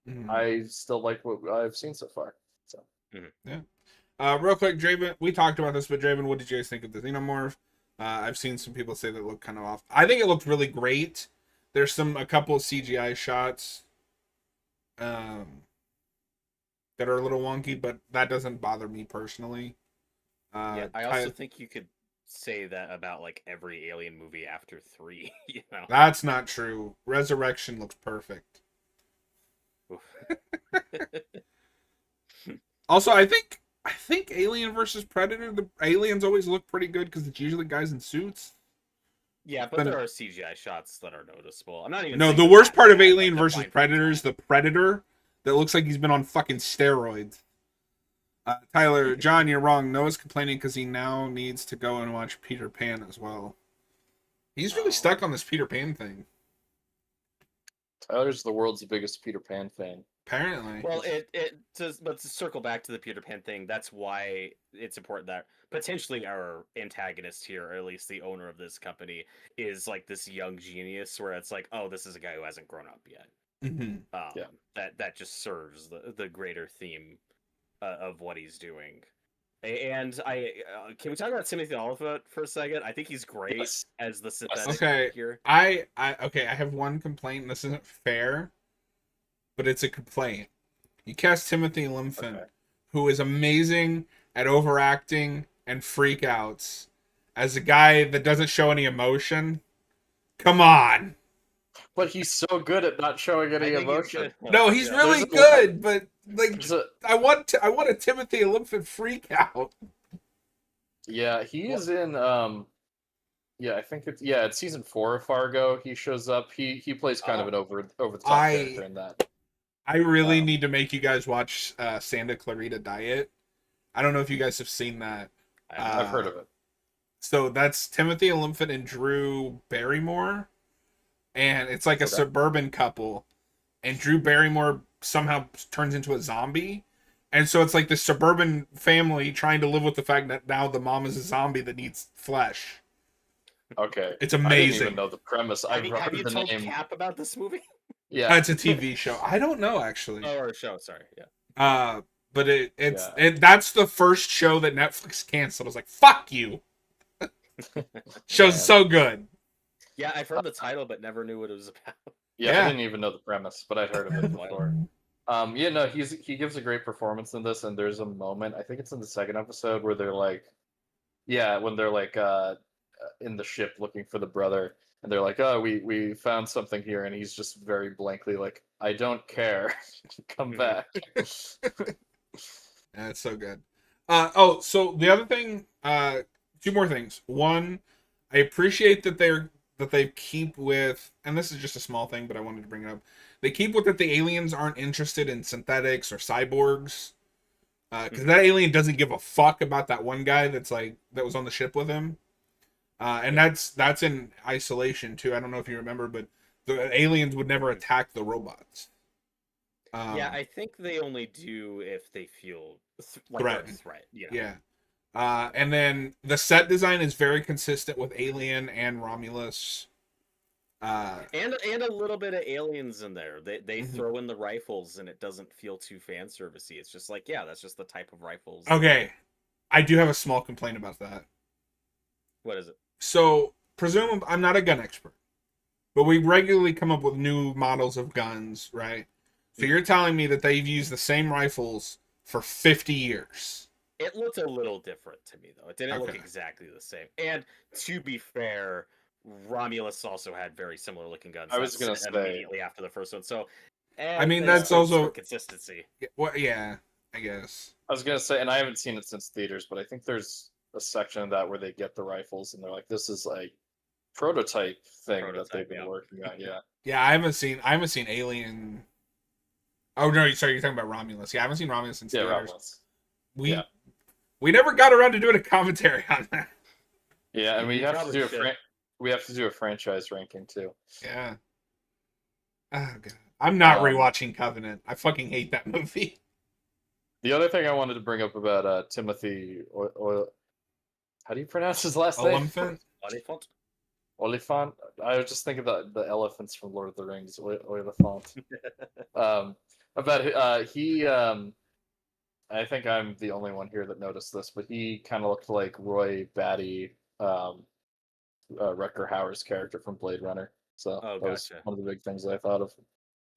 Mhm. I still like what I've seen so far. So Real quick, Draven, we talked about this, but Draven, what did you guys think of the Xenomorph? I've seen some people say that it looked kind of off. I think it looked really great. There's a couple of CGI shots um, that are a little wonky, but that doesn't bother me personally. Yeah, I also think you could say that about like every Alien movie after 3. You know. That's not true. Resurrection looks perfect. Also, I think Alien versus Predator, the aliens always look pretty good because it's usually guys in suits. Yeah, but there are CGI shots that are noticeable. I'm not even. No, saying the they're worst that part of bad, Alien but they're versus fine for Predator the is time. the Predator that looks like he's been on fucking steroids. Tyler, John, you're wrong. Noah's complaining because he now needs to go and watch Peter Pan as well. He's really stuck on this Peter Pan thing. Tyler's the world's biggest Peter Pan fan. Apparently. Well, but to circle back to the Peter Pan thing, that's why it's important that potentially our antagonist here, or at least the owner of this company, is like this young genius, where it's like, oh, this is a guy who hasn't grown up yet. Mm-hmm. Yeah. That just serves the greater theme of what he's doing. And can we talk about Timothy Olyphant for a second? I think he's great Yes. as the synthetic Okay, here. I have one complaint. This isn't fair, but it's a complaint. You cast Timothy Olyphant, who is amazing at overacting and freakouts, as a guy that doesn't show any emotion. Come on. But he's so good at not showing any emotion. No, he's Yeah. really There's a- good, but like There's a- I want a Timothy Olyphant freak out. Yeah, he is in yeah, I think it's season 4 of Fargo. He shows up. He plays kind of an over the top character in that. I really need to make you guys watch Santa Clarita Diet. I don't know if you guys have seen that. I've heard of it. So that's Timothy Olyphant and Drew Barrymore, and it's like a suburban couple, and Drew Barrymore somehow turns into a zombie, and so it's like the suburban family trying to live with the fact that now the mom is a zombie that needs flesh. Okay. It's I didn't amazing. even know the premise. Have you heard the told name. Cap about this movie? Yeah. It's a TV show. I don't know actually. Oh, or a show. Sorry. Yeah. But that's the first show that Netflix canceled. I was like, fuck you. Show's so good. Yeah, I've heard the title, but never knew what it was about. Yeah, I didn't even know the premise, but I'd heard of it before. Yeah, no, he gives a great performance in this, and there's a moment, I think it's in the second episode, where they're like, when they're like in the ship looking for the brother, and they're like, oh, we found something here, and he's just very blankly like, I don't care, come back. That's so good. So the other thing, two more things. One, I appreciate that they keep with, and this is just a small thing, but I wanted to bring it up. They keep with that the aliens aren't interested in synthetics or cyborgs, because that alien doesn't give a fuck about that one guy that was on the ship with him, and that's in isolation too. I don't know if you remember, but the aliens would never attack the robots. Yeah, I think they only do if they feel like they're a threat. You know? Yeah. And then the set design is very consistent with Alien and Romulus. And a little bit of aliens in there. They throw in the rifles, and it doesn't feel too fan servicey. It's just like, yeah, that's just the type of rifles. Okay, I do have a small complaint about that. What is it? So, presumably, I'm not a gun expert, but we regularly come up with new models of guns, right? So you're telling me that they've used the same rifles for 50 years. It looked a little different to me, though. It didn't look exactly the same. And to be fair, Romulus also had very similar looking guns. I was going to say immediately after the first one. So, I mean, that's also consistency. Well, yeah, I guess. I was going to say, and I haven't seen it since theaters, but I think there's a section of that where they get the rifles, and they're like, "This is like prototype thing that they've been working on." Yeah. Yeah, I haven't seen Alien. Oh no, sorry, you're talking about Romulus. Yeah, I haven't seen Romulus since theaters. Romulus. We never got around to doing a commentary on that. Yeah, and we have to do a franchise ranking too. Yeah. Oh god, I'm not rewatching Covenant. I fucking hate that movie. The other thing I wanted to bring up about Timothy, how do you pronounce his last name? Olyphant. Olyphant. I was just thinking about the elephants from Lord of the Rings. Olyphant. I think I'm the only one here that noticed this, but he kind of looked like Roy Batty, Rutger Hauer's character from Blade Runner. So that was one of the big things that I thought of.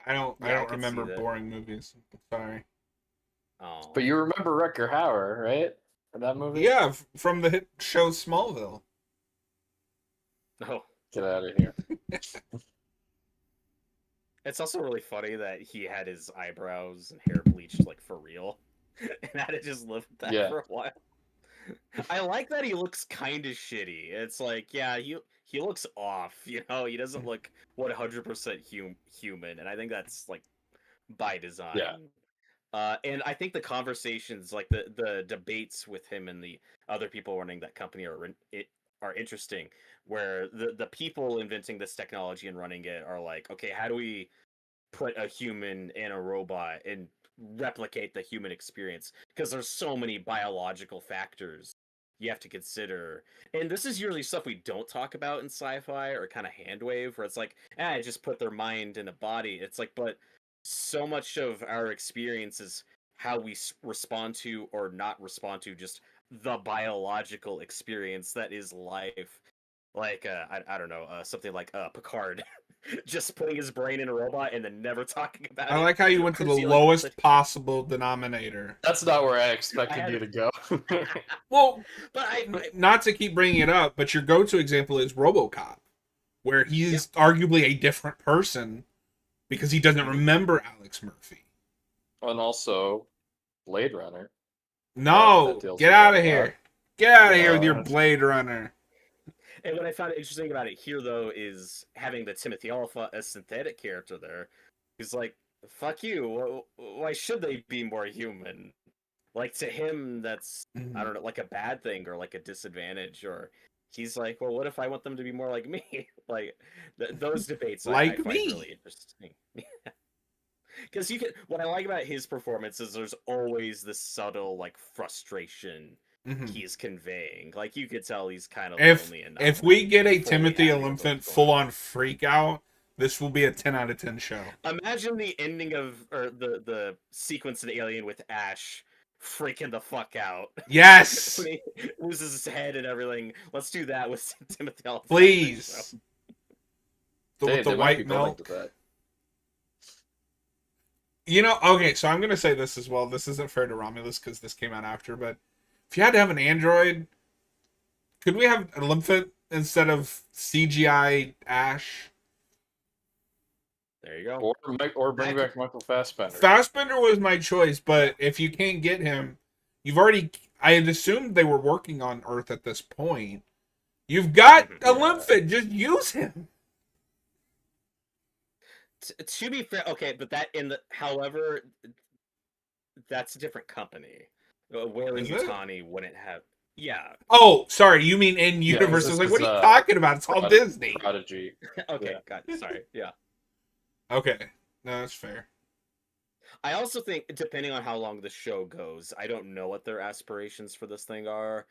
Yeah, I don't could see remember that. boring movies. Sorry. Oh, But you remember Rutger Hauer, right? In that movie? Yeah, from the hit show Smallville. no. Get out of here. It's also really funny that he had his eyebrows and hair bleached like for real, and had to just live with that Yeah. for a while. I like that he looks kind of shitty. It's like, yeah, he looks off. You know, he doesn't look 100% human, and I think that's like by design. Yeah. And I think the conversations, like the debates with him and the other people running that company are interesting. Where the people inventing this technology and running it are like, okay, how do we put a human in a robot and replicate the human experience? Because there's so many biological factors you have to consider, and this is usually stuff we don't talk about in sci-fi or kind of handwave, where it's like, just put their mind in a body. It's like, but so much of our experience is how we respond to or not respond to just the biological experience that is life. Like I don't know, something like Picard just putting his brain in a robot and then never talking about I it. like how you went to Or the is he, like, lowest possible denominator. That's not where I I expected had- you to go. Well, but not to keep bringing it up, but your go-to example is RoboCop, where he's arguably a different person because he doesn't remember Alex Murphy. And also, Blade Runner. No, That deals get with out it of a lot. here. Get out of here with your Yeah. Blade Runner. And what I found interesting about it here, though, is having the Timothy Olyphant as synthetic character there. He's like, fuck you. Why should they be more human? Like, to him, that's, I don't know, like a bad thing or like a disadvantage. Or he's like, well, what if I want them to be more like me? Like, those debates I Like find me. really interesting. Because what I like about his performance is there's always this subtle, like, frustration he's conveying. Like, you could tell he's kind of If lonely and not, if like, we get a fully Timothy happy with what's Olyphant going full on. on freak out, this will be a 10 out of 10 show. Imagine the ending of, or the sequence in Alien with Ash freaking the fuck out. Yes, When he loses his head and everything. Let's do that with Timothy Olyphant. please. With the They might be white building milk. to that. You know, okay, so I'm gonna say this as well. This isn't fair to Romulus because this came out after, but if you had to have an android, could we have an Olyphant instead of CGI Ash? There you go. Or bring back Michael Fassbender. Fassbender was my choice, but if you can't get him, you've already. I had assumed they were working on Earth at this point. You've got Olyphant, just use him. To be fair, okay, but however, that's a different company. Where Is it? Yutani wouldn't have. Yeah. Oh, sorry, you mean in universe? I was like, what are you talking about? It's all Disney. Prodigy. Okay, Yeah. got it. Sorry. Yeah. Okay, no, that's fair. I also think, depending on how long the show goes, I don't know what their aspirations for this thing are.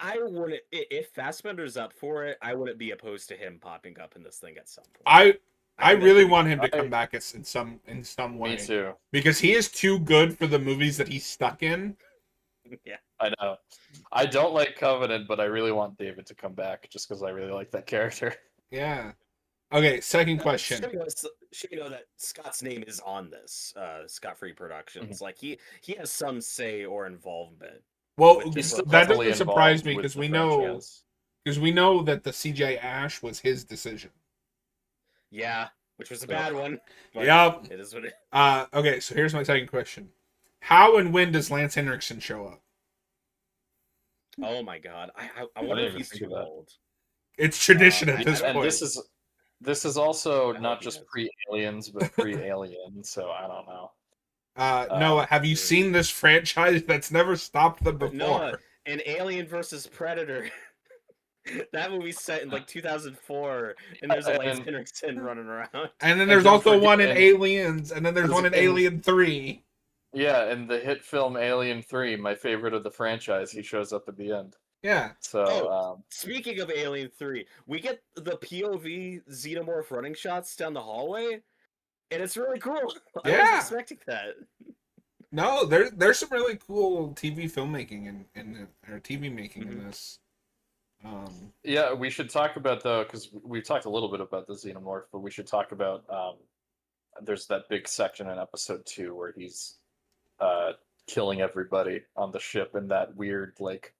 I wouldn't, if Fassbender's up for it, I wouldn't be opposed to him popping up in this thing at some point. I think really that'd be want him to I- come back in some way. Me too. Because he is too good for the movies that he's stuck in. Yeah. I know. I don't like Covenant, but I really want David to come back just because I really like that character. Yeah. Okay, second question. Should you know that Scott's name is on this, Scott Free Productions. Like he has some say or involvement. Well, with this still that heavily doesn't surprise involved me with because the we know franchise. that the CGI Ash was his decision. Yeah, which was a bad one. But Yep. It is what it. Okay, so here's my second question. How and when does Lance Henriksen show up? Oh my god, I didn't wonder if even he's think too of that. old. It's tradition I at this And point. this is also I not hope he just does. pre-aliens, but pre-alien. So I don't know. Noah, have you seen this franchise that's never stopped them before? Noah, an Alien versus Predator. That movie's set in like 2004, and there's a Lance Henriksen running around. And then And there's don't also one in forget- Aliens, and then there's there's one in in- Alien 3. Yeah, in the hit film Alien 3, my favorite of the franchise, he shows up at the end. Yeah. So, Speaking of Alien 3, we get the POV xenomorph running shots down the hallway, and it's really cool. I Yeah. was expecting that. No, there's some really cool TV filmmaking or TV making in this. yeah, we should talk about because we talked a little bit about the xenomorph, but we should talk about there's that big section in episode 2 where he's killing everybody on the ship in that weird like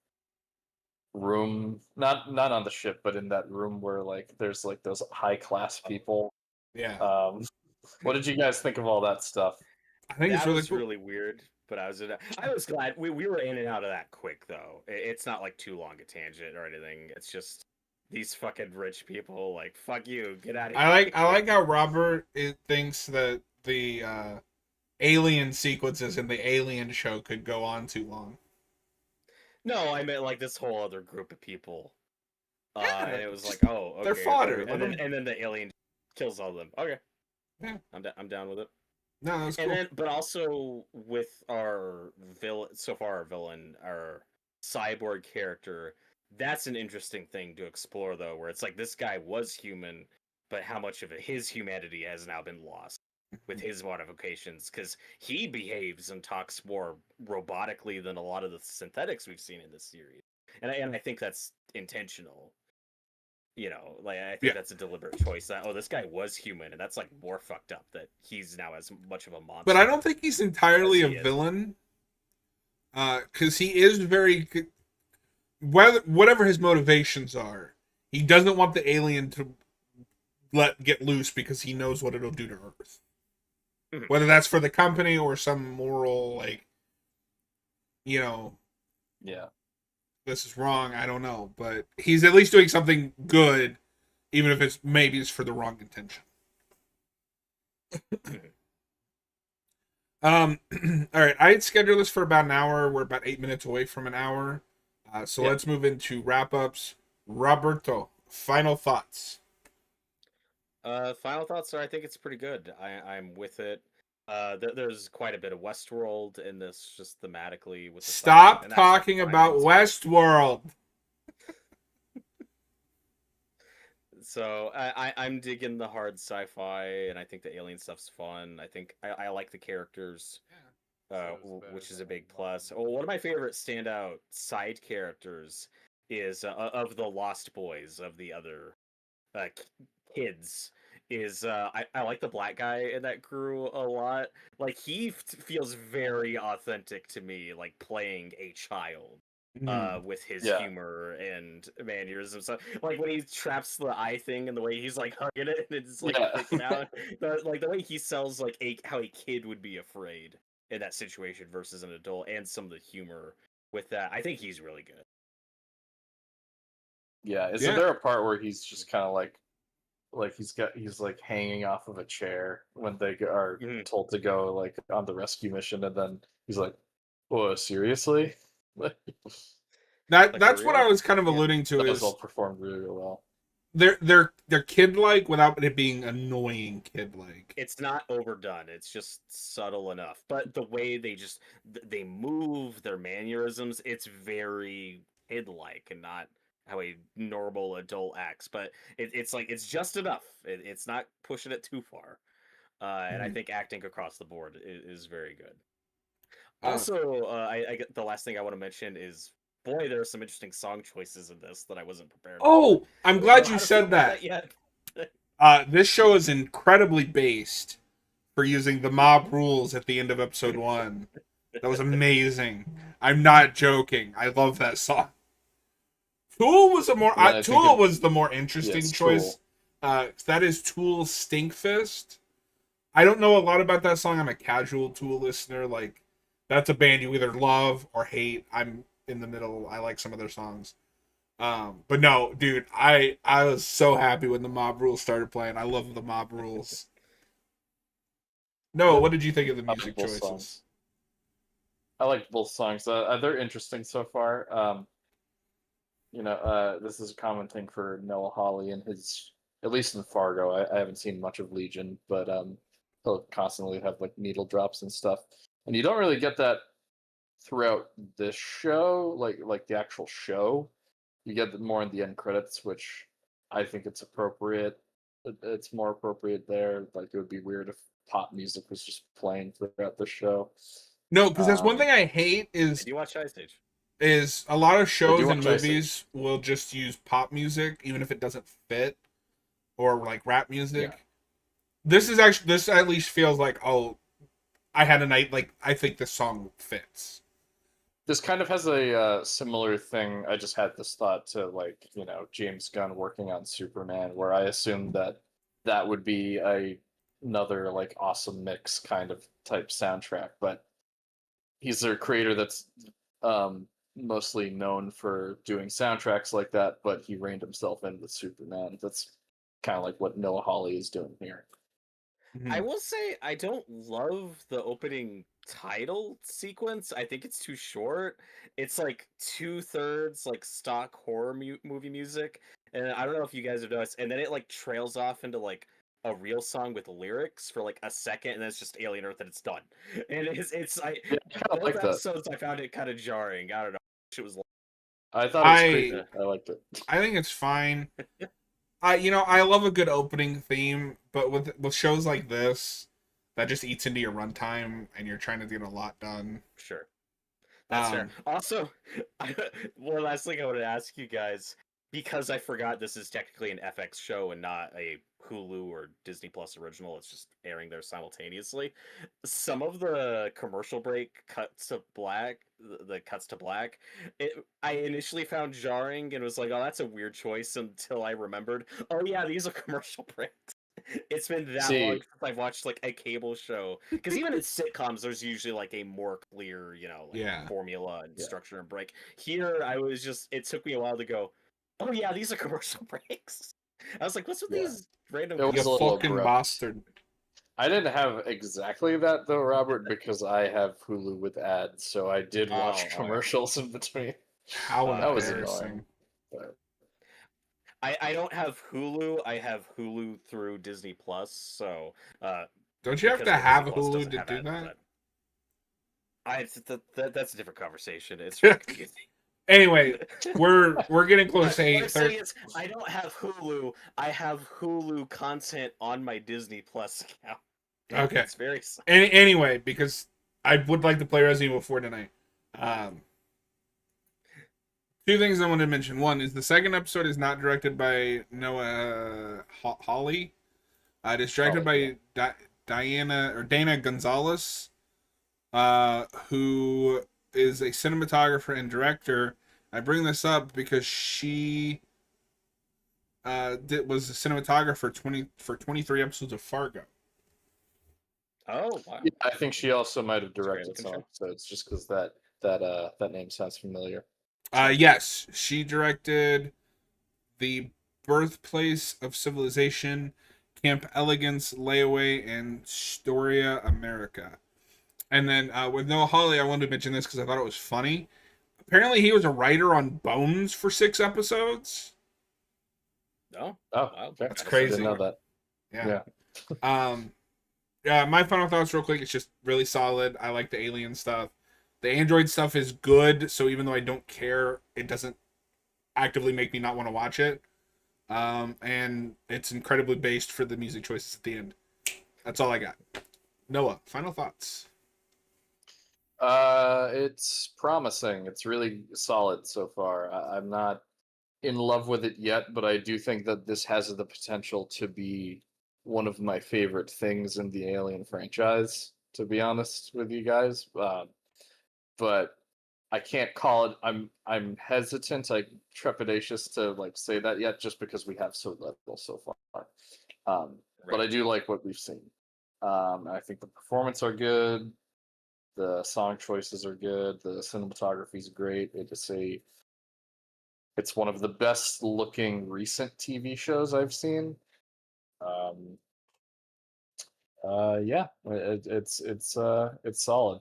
room, not on the ship, but in that room where like there's like those high class people. Yeah, What did you guys think of all that stuff? I think it's That really was cool. really weird, but I was glad we were in and out of that quick though. It's not like too long a tangent or anything. It's just these fucking rich people like fuck you, get out of here. I like how Robert thinks that the alien sequences in the Alien show could go on too long. No, I meant like this whole other group of people. Yeah, And it was like, oh, okay. they're fodder. And then the alien kills all of them. Okay. Yeah. I'm down with it. No, that's cool. And then, but also with our villain, so far our villain, our cyborg character, that's an interesting thing to explore though, where it's like this guy was human, but how much of his humanity has now been lost with his modifications, because he behaves and talks more robotically than a lot of the synthetics we've seen in this series, and I think that's intentional. You know, like I think that's a deliberate choice. That this guy was human, and that's like more fucked up that he's now as much of a monster. But I don't think he's entirely a villain, because he is very whatever his motivations are. He doesn't want the alien to get loose because he knows what it'll do to Earth. Mhm. Whether that's for the company or some moral, like, you know, Yeah. this is wrong, I don't know, but he's at least doing something good, even if it's for the wrong intention. All right, I had scheduled this for about an hour. We're about 8 minutes away from an hour, so let's move into wrap ups. Roberto, final thoughts. Final thoughts are I think it's pretty good. I'm with it. There's quite a bit of Westworld in this, just thematically with the Stop setting, and that's, like, talking what I'm about into. Westworld. So I'm digging the hard sci-fi, and I think the alien stuff's fun. I think I like the characters, which is a big plus. Oh, one of my favorite standout side characters is of the Lost Boys of the other kids. Is I like the black guy in that crew a lot. Like he feels very authentic to me, like playing a child with his humor and mannerisms. So, like when he traps the eye thing and the way he's like hugging it and it's like freaking out. Like the way he sells like how a kid would be afraid in that situation versus an adult, and some of the humor with that. I think he's really good. Yeah. Isn't there a part where he's just kind of like he's like hanging off of a chair when they are told to go like on the rescue mission, and then he's like, "Oh, seriously?" That's what I was kind of alluding to. That Is was all performed really well. They're kid like without it being annoying kid like. It's not overdone. It's just subtle enough. But the way they move, their mannerisms, it's very kid like and not how a normal adult acts. But it's like it's just enough. It's not pushing it too far. And I think acting across the board is very good. Also, I the last thing I want to mention is, boy, there are some interesting song choices in this that I wasn't prepared for. Oh, I'm glad you said that. This show is incredibly based for using the mob rules at the end of episode 1. That was amazing. I'm not joking. I love that song. Tool was the more interesting choice. That is Tool's Stinkfist. I don't know a lot about that song. I'm a casual Tool listener. Like, that's a band you either love or hate. I'm in the middle. I like some of their songs. But no, dude, I was so happy when the Mob Rules started playing. I love the Mob Rules. No, what did you think of the music choices? Songs. I like both songs. They're interesting so far. This is a common thing for Noah Hawley and his, at least in Fargo. I haven't seen much of Legion, but he'll constantly have like needle drops and stuff, and you don't really get that throughout this show, like the actual show. You get more in the end credits, which I think it's appropriate. It's more appropriate there. Like it would be weird if pop music was just playing throughout the show. No, because that's one thing I hate is you watch Ice Age? Is a lot of shows and movies will just use pop music even if it doesn't fit, or like rap music. this at least feels like, oh, I had a night, like, I think this song fits. This kind of has a similar thing. I just had this thought to, like, James Gunn working on Superman, where I assumed that that would be another like awesome mix kind of type soundtrack. But he's a creator that's mostly known for doing soundtracks like that. But he reined himself in with Superman. That's kind of like what Noah Hawley is doing here. I will say I don't love the opening title sequence. I think it's too short. It's like 2/3 like stock horror movie music, and I don't know if you guys have noticed. And then it like trails off into like a real song with lyrics for like a second, and then it's just Alien Earth, and it's done. And it's I Yeah, I kind of both like that. episodes I found it kind of jarring. I don't know. It was I thought it was creepy. I liked it. I think it's fine. I love a good opening theme, but with shows like this, that just eats into your runtime, and you're trying to get a lot done. sure. That's fair. Also, one last thing I wanted to ask you guys, because I forgot this is technically an FX show and not a Hulu or Disney Plus original. It's just airing there simultaneously. Some of the commercial break cuts to black, the cuts to black, I initially found jarring and was like, "Oh, that's a weird choice." Until I remembered, "Oh yeah, these are commercial breaks." It's been that long since I've watched like a cable show. Because even in sitcoms, there's usually like a more clear, formula and structure and break. Here, it took me a while to go, oh yeah, these are commercial breaks. I was like, what's with these random? It was You a little fucking abrupt. bastard. I didn't have exactly that though, Robert, because I have Hulu with ads, so I did watch commercials in between. How that was embarrassing. annoying. But... I don't have Hulu. I have Hulu through Disney Plus. So don't you have to have Hulu to do that? That's a different conversation. It's really confusing. Anyway, we're getting close to 8:30. I don't have Hulu. I have Hulu content on my Disney Plus account. Okay. It's very anyway, because I would like to play Resident Evil 4 tonight. Two things I want to mention. One is the second episode is not directed by Noah Hawley. It is directed by Dana Gonzalez, who is a cinematographer and director. I bring this up because she was a cinematographer for 23 episodes of Fargo. Oh wow! Yeah, I think she also might have directed some episodes, just because that name sounds familiar. Yes, she directed The Birthplace of Civilization, Camp Elegance, Layaway, and Storia America. And then with Noah Hawley, I wanted to mention this because I thought it was funny. Apparently, he was a writer on Bones for 6 episodes. No, okay. That's crazy. I didn't know that. Yeah. My final thoughts, real quick. It's just really solid. I like the alien stuff. The Android stuff is good, so even though I don't care, it doesn't actively make me not want to watch it. And it's incredibly based for the music choices at the end. That's all I got. Noah, final thoughts. It's promising. It's really solid so far. I'm not in love with it yet, but I do think that this has the potential to be one of my favorite things in the Alien franchise, to be honest with you guys. But I can't call it. I'm hesitant, trepidatious to like say that yet, just because we have so little so far. But I do like what we've seen. I think the performances are good. The song choices are good. The cinematography is great. It's one of the best looking recent TV shows I've seen. Yeah, it's solid.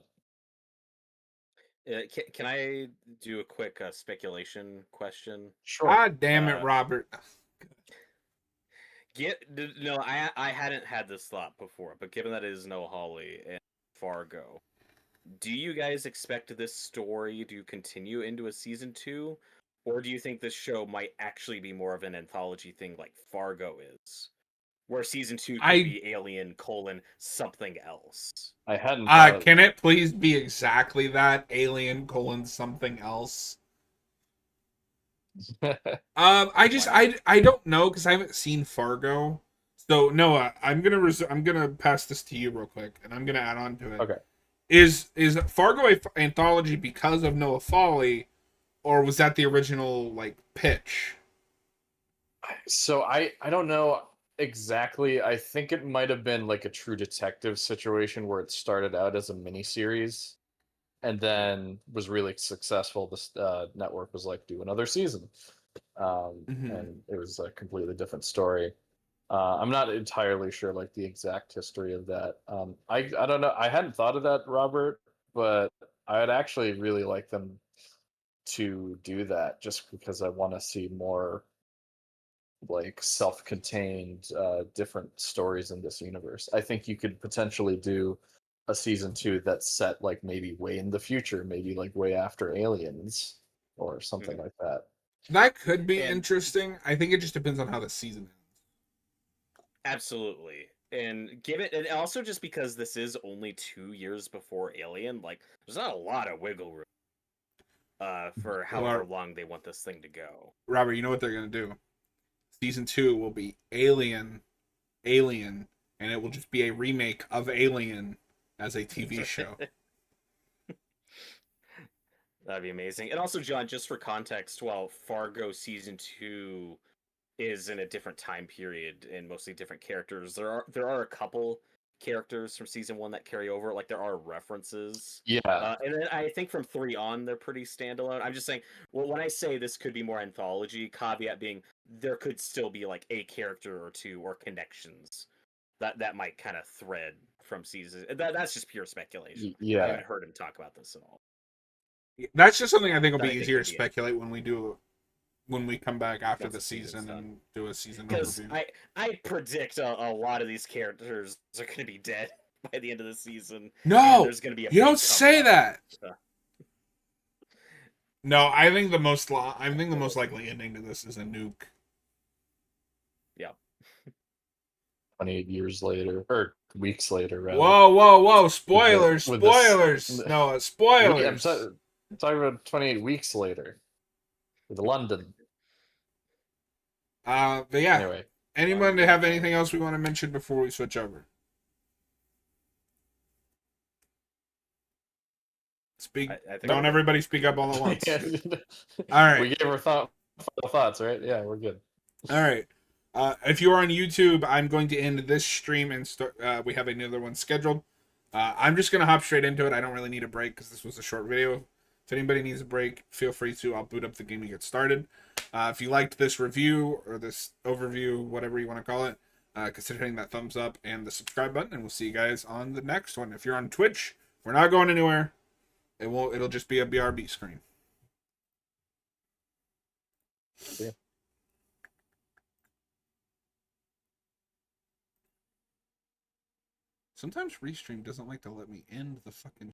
Can I do a quick speculation question? Sure. God damn it, Robert. I hadn't had this thought before, but given that it is Noah Hawley and Fargo, do you guys expect this story to continue into a season 2, or do you think this show might actually be more of an anthology thing like Fargo is, where season 2 could be Alien : something else? I hadn't. Can it please be exactly that? Alien : something else. I don't know because I haven't seen Fargo, So Noah, I'm gonna pass this to you real quick, and I'm gonna add on to it. Okay. Is Fargo a anthology because of Noah Foley, or was that the original like pitch? So I don't know exactly. I think it might have been like a True Detective situation where it started out as a miniseries and then was really successful. This network was like, do another season, Mm-hmm. and it was a completely different story. I'm not entirely sure like the exact history of that. I don't know. I hadn't thought of that, Robert, but I'd actually really like them to do that just because I want to see more like self-contained different stories in this universe. I think you could potentially do a season 2 that's set like maybe way in the future, maybe like way after Aliens or something Mhm. like that. That could be And interesting. I think it just depends on how the season ends. absolutely. And give it, and also just because this is only 2 years before Alien, like there's not a lot of wiggle room for however Well, long they want this thing to go. Robert, you know what they're gonna do? Season 2 will be Alien, and it will just be a remake of Alien as a TV show. That'd be amazing. And also, John, just for context, while Fargo season 2 is in a different time period and mostly different characters, there are a couple characters from season 1 that carry over. Like there are references. Yeah. And then I think from 3 on they're pretty standalone. I'm just saying, well, when I say this could be more anthology, caveat being there could still be like a character or two or connections that might kind of thread from seasons. That's just pure speculation. I Yeah. haven't heard him talk about this at all. That's just something I think will That be I think easier to could be it. speculate when we come back after Once the the season's season done. and do a season Because overview. I predict a lot of these characters are going to be dead by the end of the season, and No, there's going to be a you don't big cover say up. that. So, No, I think the most likely ending to this is a nuke. yeah. 28 years later or weeks later rather. Whoa! Spoilers, With this spoilers. No, I'm spoilers. talking about 28 weeks later with London. But yeah, Anyway, anyone to have anything else we want to mention before we switch over? Speak. I think Don't we're good. everybody speak up all at once. All right. we gave our final thoughts, right? Yeah, we're good. All right. If you're on YouTube, I'm going to end this stream and start. We have another one scheduled. I'm just gonna hop straight into it. I don't really need a break because this was a short video. If anybody needs a break, feel free to. I'll boot up the game and get started. If you liked this review or this overview, whatever you want to call it, consider hitting that thumbs up and the subscribe button, and we'll see you guys on the next one. If you're on Twitch, we're not going anywhere. It won't. It'll just be a BRB screen. Yeah. Sometimes Restream doesn't like to let me end the fucking